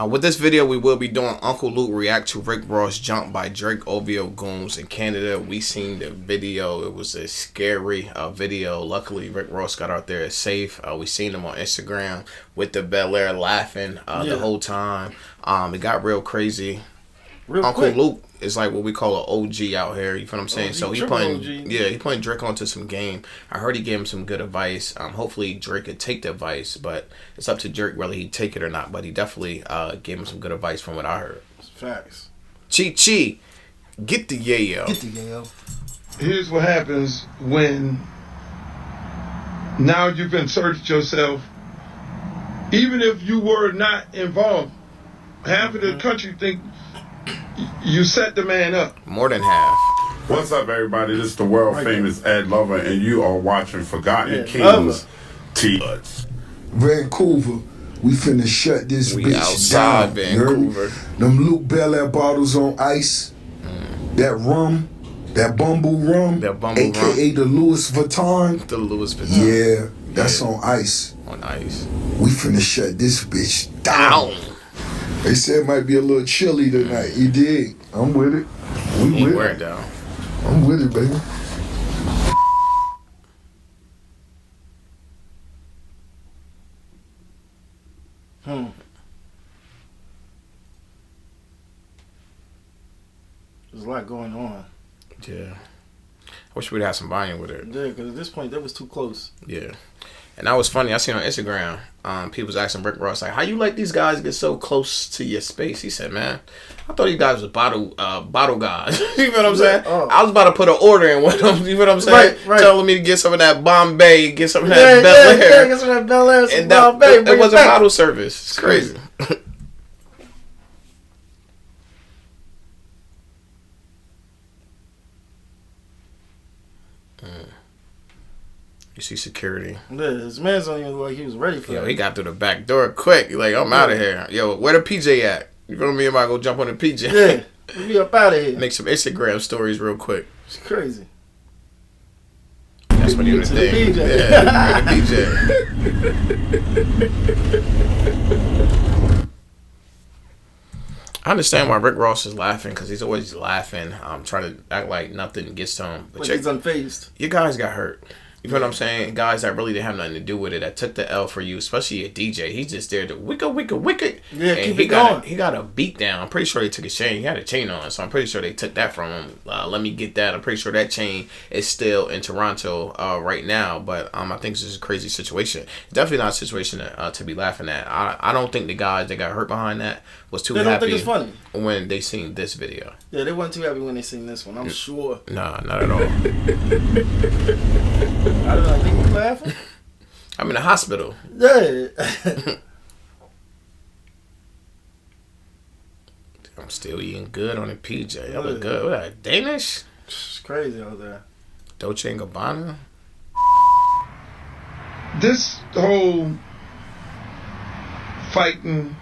With this video, we will be doing Uncle Luke react to Rick Ross jump by Drake OVO Goons in Canada. We seen the video. It was a scary video. Luckily, Rick Ross got out there safe. We seen him on Instagram with the Bel Air laughing the whole time. It got real crazy. Uncle quick. Luke is like what we call an OG out here. You feel what I'm saying? So he playing, he playing Drake onto some game. I heard he gave him some good advice. Hopefully Drake could take the advice, but it's up to Drake whether he take it or not. But he definitely gave him some good advice from what I heard. Facts. Chi, get the yayo. Get the yayo. Here's what happens when now you've inserted yourself. Even if you were not involved, half of the country think you set the man up. More than half. What's up, everybody? This is the world famous Ed Lover, and you are watching Forgotten Kings TV. Vancouver, we finna shut this bitch outside down. Vancouver. Them Luke Bel Air bottles on ice. That rum, that Bumble rum, aka the Louis Vuitton. The Louis Vuitton. Yeah, that's on ice. On ice. We finna shut this bitch down. They said it might be a little chilly tonight. You dig? I'm with it. We with it. Down. I'm with it, baby. There's a lot going on. Yeah. I wish we'd have some volume with it. Yeah, because at this point, that was too close. Yeah. And that was funny. I seen on Instagram, people was asking Rick Ross, like, how you let these guys get so close to your space? He said, man, I thought you guys was bottle guys. You know what I'm saying? I was about to put an order in with them. You know what I'm saying? Right. Telling me to get some of that Bombay, get some of that Bel Air. Get some of that Bel Air, some and Bombay. It was a bottle service. It's crazy. You see security. Yeah, his man's on you like he was ready for that. He got through the back door quick. He's like, I'm out of here. Yo, where the PJ at? You feel me? Everybody go jump on the PJ. Yeah, be up out of here. Make some Instagram stories real quick. It's crazy. That's when you're the thing. Yeah, you're the PJ. I understand why Rick Ross is laughing, because he's always laughing, trying to act like nothing gets to him. But he's unfazed. Your guys got hurt. You know what I'm saying? Guys that really didn't have nothing to do with it, that took the L for you, especially a DJ. He's just there to wicked. Yeah, and keep it going. He got a beat down. I'm pretty sure he took his chain. He had a chain on, so I'm pretty sure they took that from him. Let me get that. I'm pretty sure that chain is still in Toronto right now. But I think this is a crazy situation. It's definitely not a situation to be laughing at. I don't think the guys that got hurt behind that was too happy. They don't think it's funny when they seen this video. Yeah, they weren't too happy when they seen this one. I'm sure. Nah, not at all. I don't know. I think you laughing. I'm in the hospital. Yeah. I'm still eating good on the PJ. I look good. What that, Danish? It's crazy out there. Dolce & Gabbana? This whole fighting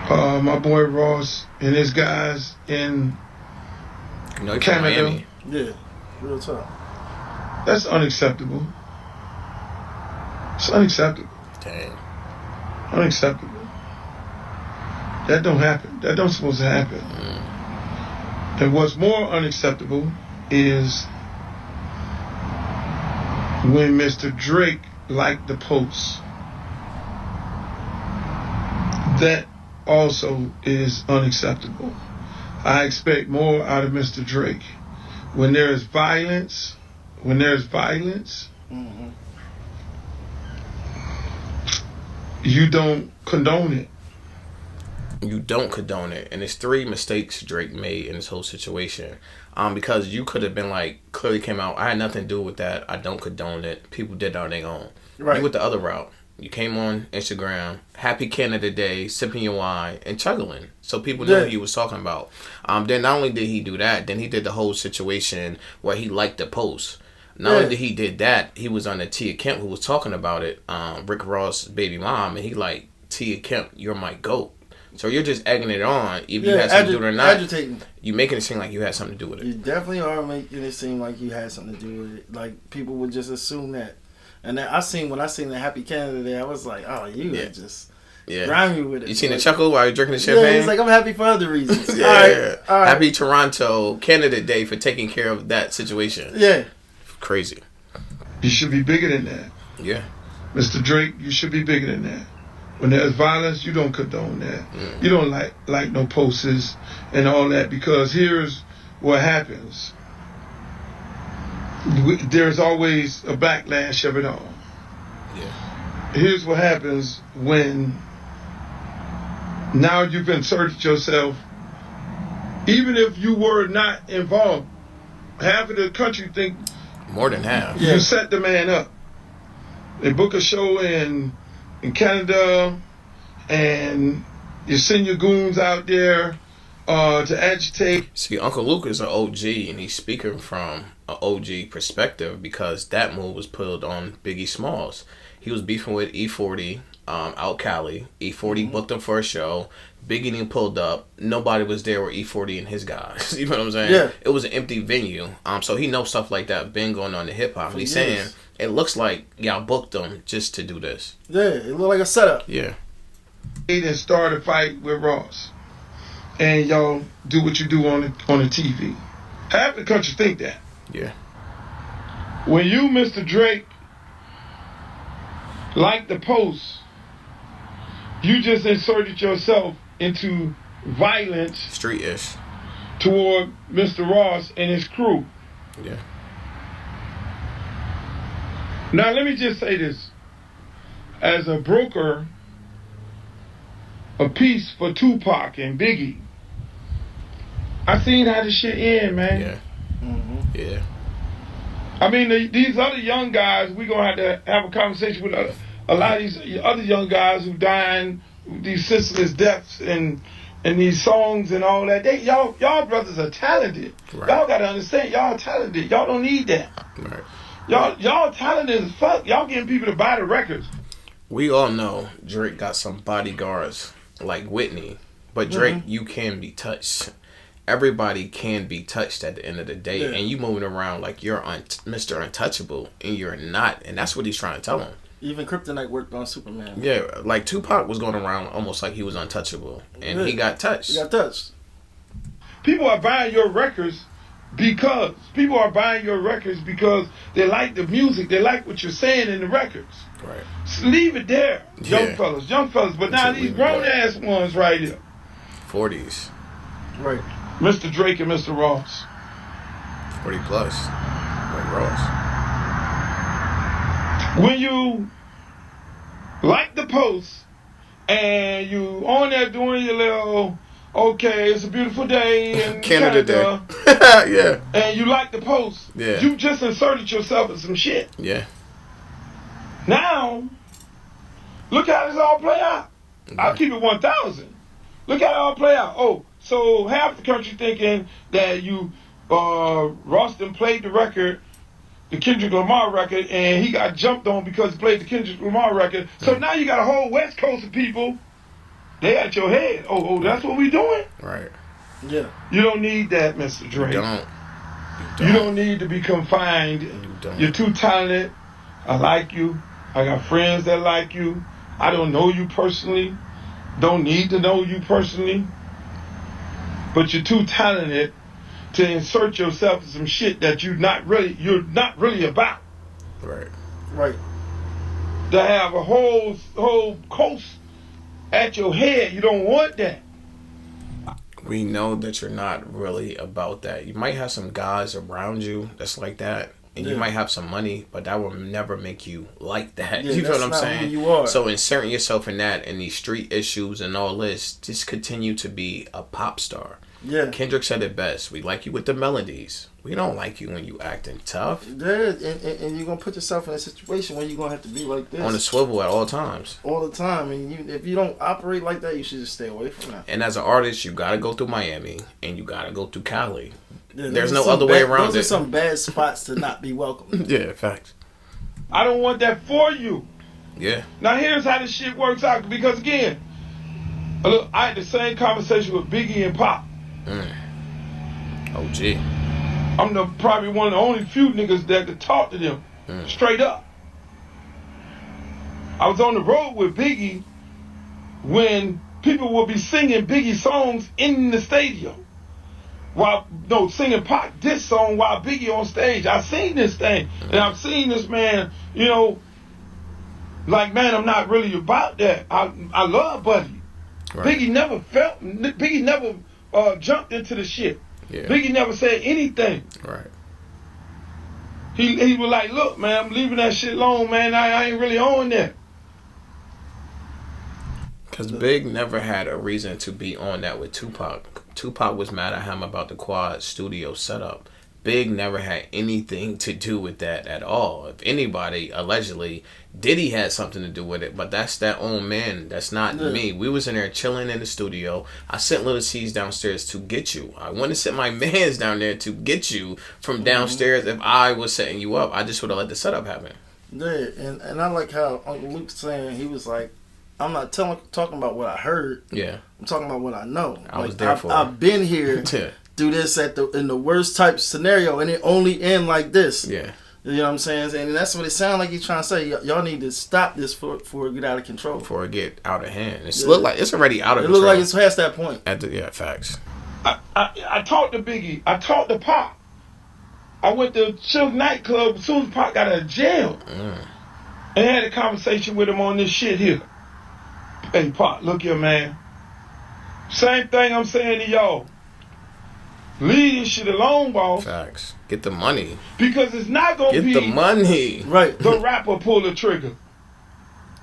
my boy Ross and his guys in Canada. Miami. Yeah, real talk. That's unacceptable. It's unacceptable. Dang. Unacceptable. That don't happen. That don't supposed to happen. And what's more unacceptable is when Mr. Drake liked the post. That also is unacceptable. I expect more out of Mr. Drake. When there's violence, you don't condone it. You don't condone it. And it's 3 mistakes Drake made in this whole situation. Because you could have been like, clearly came out, I had nothing to do with that. I don't condone it. People did that on their own. Right. You went the other route. You came on Instagram, Happy Canada Day, sipping your wine, and chuggling. So people knew what he was talking about. Then not only did he do that, then he did the whole situation where he liked the post. Not only did he did that, he was on the Tia Kemp who was talking about it, Rick Ross' baby mom, and he like, Tia Kemp, you're my GOAT. So you're just egging it on, if you had something to do it or not. Agitating. You making it seem like you had something to do with it. You definitely are making it seem like you had something to do with it. Like, people would just assume that. And then when I seen the Happy Canada Day, I was like, oh, you just Yeah. grimy with it. You seen like, the chuckle while you're drinking the champagne? Yeah, he's like, I'm happy for other reasons. Yeah. All right. Happy Toronto Candidate Day for taking care of that situation. Yeah. Crazy. You should be bigger than that. Yeah. Mr. Drake, you should be bigger than that. When there's violence, you don't condone that. You don't like no posters and all that, because here's what happens. There's always a backlash of it all. Yeah. Here's what happens when now you've inserted yourself. Even if you were not involved, half of the country think more than half. You set the man up. They book a show in Canada, and you send your goons out there to agitate. See, Uncle Luke is an OG, and he's speaking from an OG perspective, because that move was pulled on Biggie Smalls. He was beefing with E40 out Cali. E40 booked him for a show. Biggie didn't pulled up. Nobody was there with E40 and his guys. You know what I'm saying? Yeah. It was an empty venue. So he knows stuff like that been going on in hip hop. He's saying it looks like y'all booked them just to do this. Yeah, it looked like a setup. Yeah. He didn't start a fight with Ross, and y'all do what you do on the TV. Half the country think that. Yeah. When you, Mr. Drake, like the post, you just inserted yourself into violence, street-ish, toward Mr. Ross and his crew. Yeah. Now let me just say this. As a broker of peace for Tupac and Biggie, I seen how this shit end, man. Yeah. Yeah. I mean, these other young guys, we're going to have a conversation with a lot of these other young guys who dying, these senseless deaths and these songs and all that. Y'all brothers are talented. Right. Y'all got to understand, y'all talented. Y'all don't need that. Right. Y'all talented as fuck. Y'all getting people to buy the records. We all know Drake got some bodyguards like Whitney, but Drake, you can be touched. Everybody can be touched at the end of the day, and you moving around like you're Mr. Untouchable, and you're not, and that's what he's trying to tell him. Even Kryptonite worked on Superman. Yeah, like Tupac was going around almost like he was untouchable, and he got touched. He got touched. People are buying your records because they like the music, they like what you're saying in the records. Right. So leave it there, young fellas. But now these grown ass ones right here, 40s, right? Mr. Drake and Mr. Ross, 40 plus, like Ross. When you like the post and you on there doing your little, okay, it's a beautiful day in Canada Day. Yeah. And you like the post, you just inserted yourself in some shit. Yeah. Now, look how this all play out. I'll keep it 1,000. Look how it all play out. Oh, so half the country thinking that you, Roston played the record, the Kendrick Lamar record, and he got jumped on because he played the Kendrick Lamar record. So now you got a whole West Coast of people, they at your head. Oh, that's what we doing? Right. Yeah. You don't need that, Mr. Drake. You don't need to be confined. You're too talented. I like you. I got friends that like you. I don't know you personally. Don't need to know you personally. But you're too talented to insert yourself in some shit that you're not really about. Right. Right. To have a whole coast at your head, you don't want that. We know that you're not really about that. You might have some guys around you that's like that, and you might have some money, but that will never make you like that. Yeah, you know what I'm saying? Who you are. So inserting yourself in that and these street issues and all this, just continue to be a pop star. Yeah. Kendrick said it best. We like you with the melodies. We don't like you when you acting tough. Yeah, and you're going to put yourself in a situation where you're going to have to be like this. On the swivel at all times. All the time. And if you don't operate like that, you should just stay away from that. And as an artist, you got to go through Miami and you got to go through Cali. Yeah, there's no other way around it. Those are some bad spots to not be welcome. Yeah, facts. I don't want that for you. Yeah. Now here's how this shit works out. Because again, look, I had the same conversation with Biggie and Pop. Oh, gee. I'm probably one of the only few niggas that could talk to them straight up. I was on the road with Biggie when people will be singing Biggie songs in the stadium. Singing Pac diss song while Biggie on stage. I've seen this thing. And I've seen this man, like, man, I'm not really about that. I love Buddy. Right. Biggie never jumped into the shit. Yeah. Biggie never said anything. Right. He was like, look, man, I'm leaving that shit alone, man. I ain't really on that. Because Big never had a reason to be on that with Tupac. Tupac was mad at him about the quad studio setup. Big never had anything to do with that at all. If anybody, allegedly, Diddy had something to do with it, but that's that own man. That's not me. We was in there chilling in the studio. I sent Little C's downstairs to get you. I wouldn't send my mans down there to get you from downstairs if I was setting you up. I just would have let the setup happen. Yeah, and I like how Uncle Luke's saying, he was like, I'm not talking about what I heard. Yeah. I'm talking about what I know. I was there for it. I've been here do this in the worst type scenario, and it only end like this. Yeah. You know what I'm saying? And that's what it sounds like he's trying to say. Y'all need to stop this before it get out of control. Before it get out of hand. It look like it's already out of control. It look like it's past that point. Facts. I talked to Biggie. I talked to Pac. I went to Suge nightclub as soon as Pac got out of jail. And had a conversation with him on this shit here. Hey, Pac, look here, man. Same thing I'm saying to y'all. Leave this shit alone, boss. Facts. Get the money. Because it's not going to be... Get the money. Right. The rapper pull the trigger.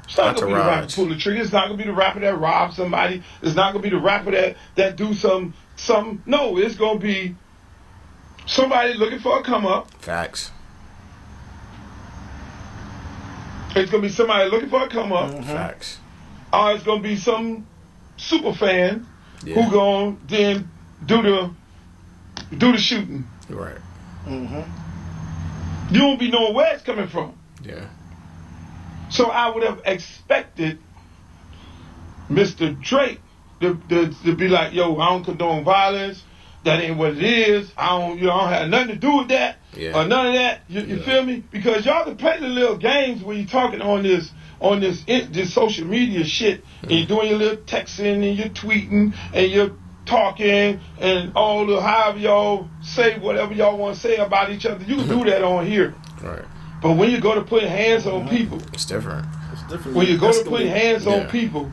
It's not going to be the rapper pull the trigger. It's not going to be the rapper that robs somebody. It's not going to be the rapper that do some... No, it's going to be somebody looking for a come up. Facts. It's going to be somebody looking for a come up. Facts. Or it's going to be some super fan who going to then do the shooting. Right. You won't be knowing where it's coming from. Yeah. So I would have expected Mr. Drake to be like, yo, I don't condone violence. That ain't what it is. I don't have nothing to do with that. Or none of that. You feel me? Because y'all can play the little games when you're talking on this social media shit, and you're doing your little texting and you're tweeting and you're talking and all the however y'all say whatever y'all want to say about each other. You can do that on here. Right. But when you go to put hands on people, it's different. When you go to put hands on people,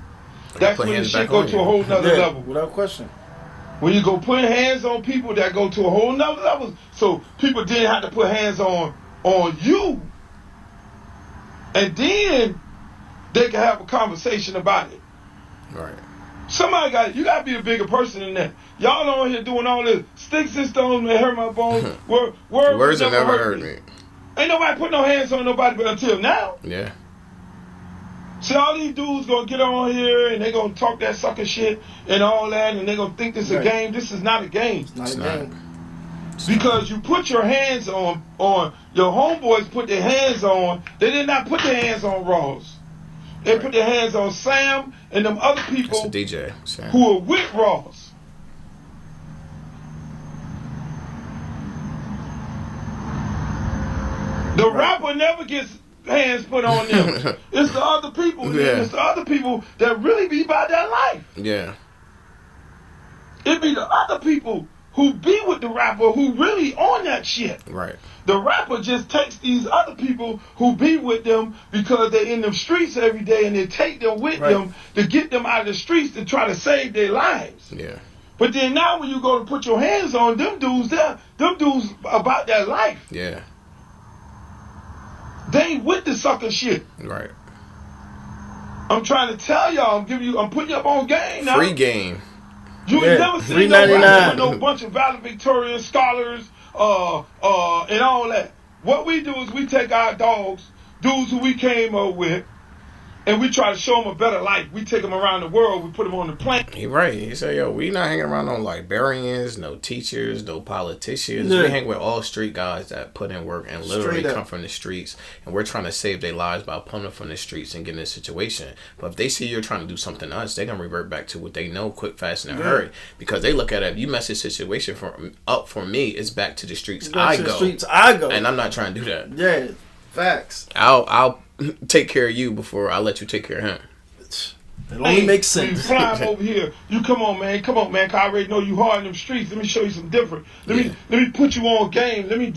that's when the shit go to a whole nother level. Without question. When you go put hands on people, that go to a whole nother level. So people didn't have to put hands on you. And then they can have a conversation about it. Right. You got to be a bigger person than that. Y'all on here doing all this sticks and stones may hurt my bones. Words have never hurt me. Ain't nobody put no hands on nobody but until now. Yeah. See, all these dudes gonna get on here and they gonna talk that sucker shit and all that, and they gonna think this is a game. This is not a game. It's not a game. Because you put your hands on your homeboys put their hands on. They did not put their hands on Ross. They put their hands on Sam and them other people DJ, Sam, who are with Ross. The rapper never gets hands put on them. It's the other people. It's the other people that really be about that life. Yeah. It be the other people who be with the rapper who really on that shit. Right. The rapper just takes these other people who be with them because they're in them streets every day, and they take them with them to get them out of the streets to try to save their lives. Yeah. But then now when you go to put your hands on them dudes, them dudes about that life. Yeah. They ain't with the sucker shit. Right. I'm trying to tell y'all, I'm putting you up on game now. Free game. You ain't never seen no bunch of valedictorian scholars and all that. What we do is we take our dogs, dudes who we came up with, and we try to show them a better life. We take them around the world. We put them on the plane. He right. He said, yo, we not hanging around no librarians, no teachers, no politicians. We hang with all street guys that put in work and literally come from the streets. And we're trying to save their lives by pulling them from the streets and getting in a situation. But if they see you're trying to do something to us, they're going to revert back to what they know quick, fast, and in a hurry. Because they look at it, if you mess this situation for me, it's back to the streets I go. And I'm not trying to do that. Yeah, facts. I'll take care of you before I let you take care of him. It only makes sense. You fly over here. You come on, man. Cause I already know you hard in them streets. Let me show you some different. Let me put you on game. Let me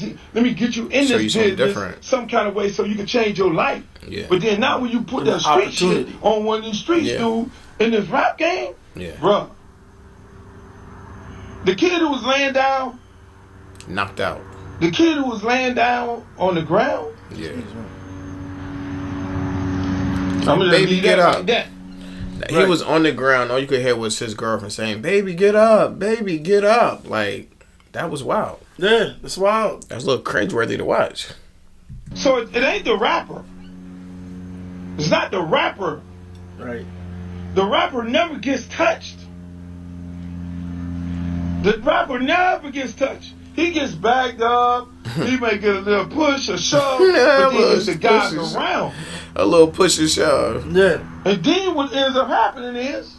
get you in this business some kind of way so you can change your life. Yeah. But then now when you put that street shit on one of these streets, dude, in this rap game, bruh, the kid who was laying down, knocked out. The kid who was laying down on the ground, I'm gonna baby, get up. Like that. He was on the ground. All you could hear was his girlfriend saying, "Baby, get up! Baby, get up!" Like, that was wild. Yeah, it's wild. That's a little cringeworthy to watch. So it ain't the rapper. It's not the rapper. Right. The rapper never gets touched. The rapper never gets touched. He gets bagged up. He may get a little push or shove, but then it's the guys around. A little push and shove. Yeah. And then what ends up happening is,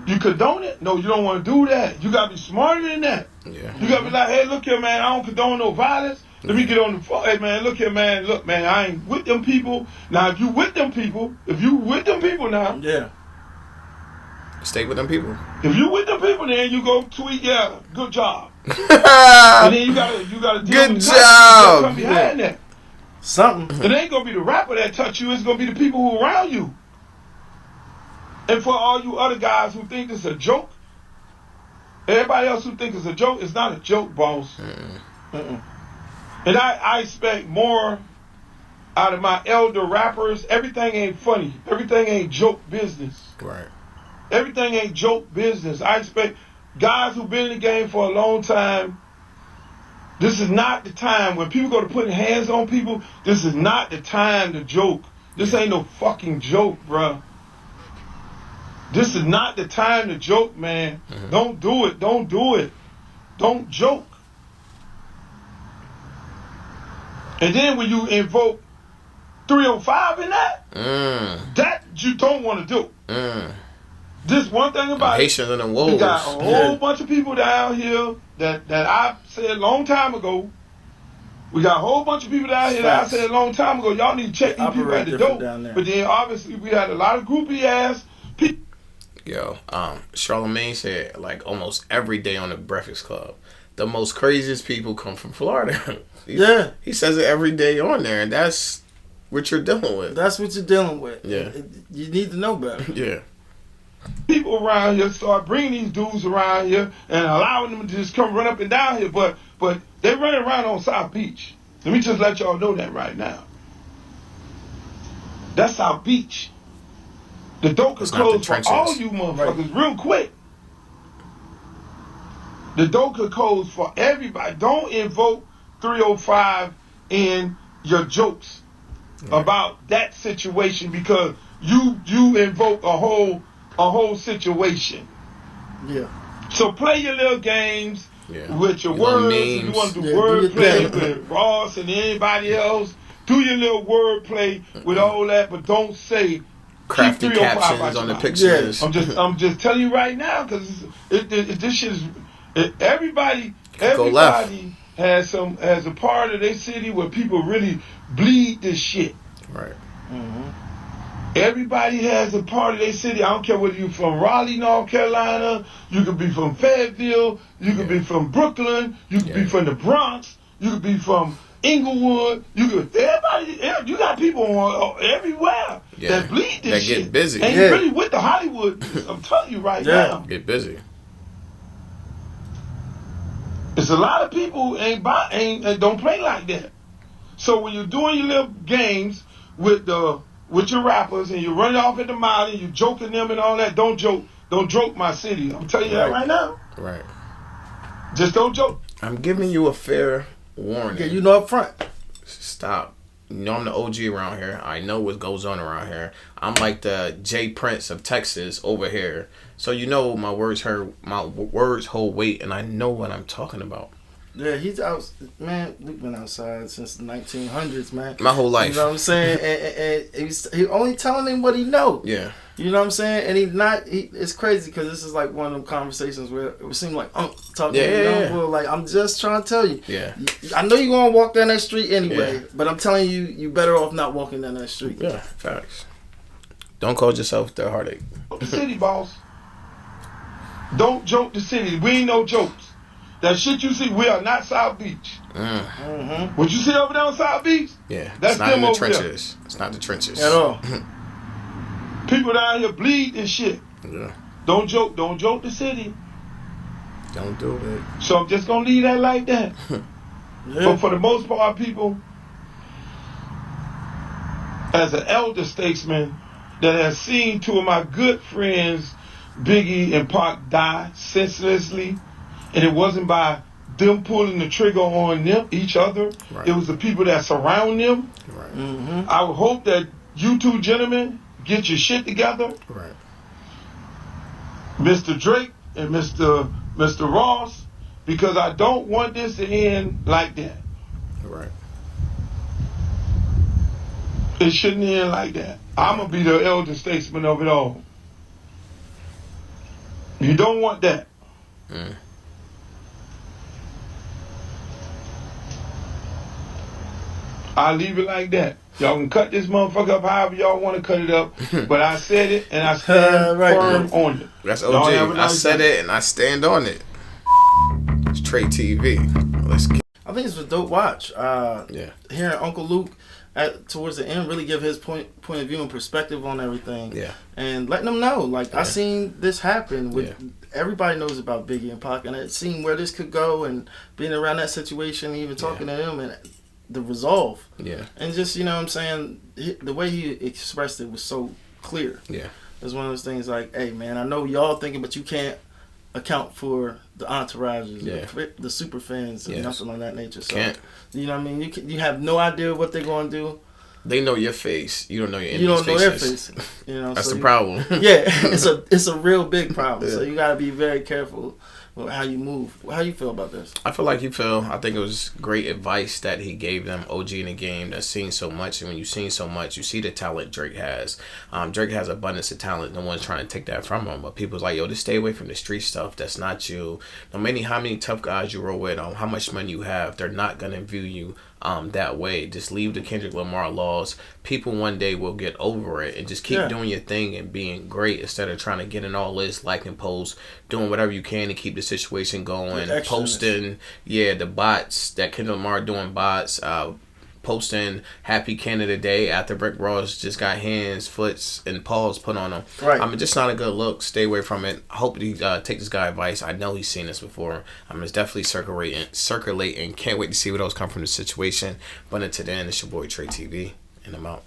you condone it? No, you don't want to do that. You got to be smarter than that. Yeah. You got to be like, hey, look here, man, I don't condone no violence. Let me get on the phone. Hey, man, look here, man. Look, man, I ain't with them people. Now, if you with them people now. Yeah. Stay with them people. If you with them people, then you go tweet, good job. And then you gotta deal good with job. come behind that. Something. It ain't gonna be the rapper that touch you. It's gonna be the people who around you. And for all you other guys who think it's a joke, everybody else who think it's a joke, it's not a joke, boss. And I expect more out of my elder rappers. Everything ain't funny. Everything ain't joke business. Right. Everything ain't joke business. I expect guys who've been in the game for a long time. This is not the time when people go to putting hands on people. This is not the time to joke. This ain't no fucking joke, bruh. This is not the time to joke, man. Don't do it. Don't do it. Don't joke. And then when you invoke 305 in that you don't want to do. This one thing about Haitians and the wolves. We got a whole bunch of people down here that I said a long time ago. We got a whole bunch of people down here that I said a long time ago. Y'all need to check these people at the door. But then obviously we had a lot of groupie ass people. Yo, Charlamagne said like almost every day on the Breakfast Club, the most craziest people come from Florida. He says it every day on there, and that's what you're dealing with. That's what you're dealing with. Yeah. You need to know better. Yeah. People around here start bringing these dudes around here and allowing them to just come run up and down here, but they running around on South Beach. Let me just let y'all know that right now. That's South Beach. The door could close for all you motherfuckers real quick. The door could close for everybody. Don't invoke 305 in your jokes about that situation, because you invoke a whole situation. Yeah. So play your little games with your words. If you want to do wordplay with Ross and anybody else, do your little wordplay with all that, but don't say crafty captions on the pictures. I'm just telling you right now, because this shit is everybody has a part of their city where people really bleed this shit. Right. Everybody has a part of their city. I don't care whether you're from Raleigh, North Carolina, you could be from Fayetteville, you could be from Brooklyn, you could be from the Bronx, you could be from Inglewood, you got people everywhere that bleed this shit. That get busy. And you really with the Hollywood, I'm telling you right now. Get busy. There's a lot of people who don't play like that. So when you're doing your little games with your rappers and you're running off at the mile and you're joking them and all that, don't joke my city. I'm telling you that right now. Right. Just don't joke. I'm giving you a fair warning. Yeah, you know up front. Stop. You know I'm the OG around here. I know what goes on around here. I'm like the Jay Prince of Texas over here. So you know my words hold weight, and I know what I'm talking about. Yeah, he's out, man. We've been outside since the 1900s, man. My whole life. You know what I'm saying? And he only telling him what he know. Yeah. You know what I'm saying? And it's crazy because this is like one of them conversations where it would seem like talking to young boy, like, I'm just trying to tell you. Yeah. I know you're gonna walk down that street anyway, but I'm telling you, you better off not walking down that street. Yeah, facts. Don't cause yourself the heartache. The city, boss. Don't joke the city. We ain't no jokes. That shit you see, we are not South Beach. What you see over there on South Beach? Yeah, that's it's not them in the over trenches. there. It's not the trenches at all. People down here bleed and shit. Yeah. Don't joke the city. Don't do it. So I'm just gonna leave that like that. But for the most part, people, as an elder statesman that has seen two of my good friends, Biggie and Pac, die senselessly, and it wasn't by them pulling the trigger on them, each other. Right. It was the people that surround them. Right. I would hope that you two gentlemen get your shit together. Right. Mr. Drake and Mr. Ross, because I don't want this to end like that. Right. It shouldn't end like that. I'm going to be the elder statesman of it all. You don't want that. I'll leave it like that. Y'all can cut this motherfucker up however y'all want to cut it up. But I said it and I stand firm on it. That's OG. I said it and I stand on it. It's Trey TV. Let's get. I think it's a dope watch. Yeah. Hearing Uncle Luke towards the end really give his point of view and perspective on everything. Yeah. And letting them know, like, I seen this happen with everybody knows about Biggie and Pac, and it seen where this could go, and being around that situation, even talking to him, and the resolve. Yeah. And just, you know what I'm saying, the way he expressed it was so clear. Yeah. It's one of those things like, hey, man, I know y'all thinking, but you can't account for the entourages, the super fans, and nothing like that nature. So, you know what I mean? You have no idea what they're going to do. They know your face. You don't know your enemy's You don't know their faces. face. You know, that's so the problem. Yeah, it's a real big problem. So you got to be very careful with how you move. How you feel about this? I feel like you feel. I think it was great advice that he gave them. OG in the game that's seen so much, and when you've seen so much, you see the talent Drake has. Drake has abundance of talent. No one's trying to take that from him. But people's like, yo, just stay away from the street stuff. That's not you. No matter how many tough guys you roll with, how much money you have, they're not gonna view you that way. Just leave the Kendrick Lamar laws. People one day will get over it and just keep doing your thing and being great instead of trying to get in all this, liking posts, doing whatever you can to keep the situation going, posting the bots that Kendrick Lamar doing bots, posting Happy Canada Day after Rick Ross just got hands, foots, and paws put on him. Right. I mean, just not a good look. Stay away from it. I hope he take this guy advice. I know he's seen this before. It's definitely circulating. Can't wait to see what else come from the situation. But until then, it's your boy Trey TV, and I'm out.